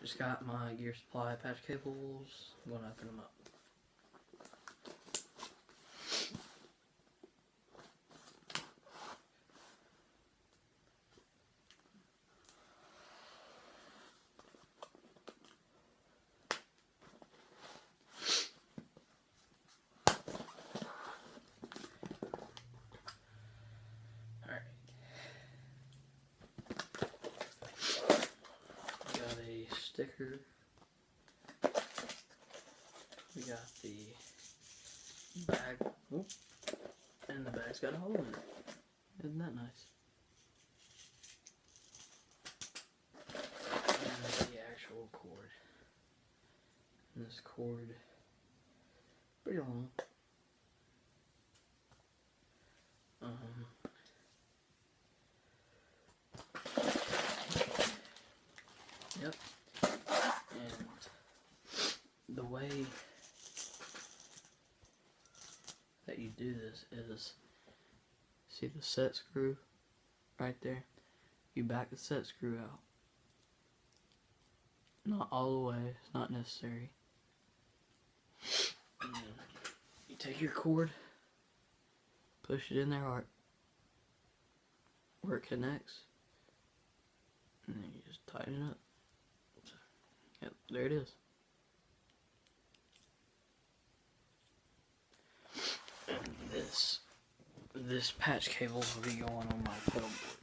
just got my Gear Supply patch cables. I'm going to open them up. Sticker. We got the bag. Oh, and the bag's got a hole in it. Isn't that nice? And the actual cord. And this cord, pretty long. Yep. And the way that you do this is, see the set screw right there? You back the set screw out. Not all the way, it's not necessary. And then you take your cord, push it in there where it connects, and then you just tighten it up. So, yep, there it is. And this patch cable will be going on my pedal board.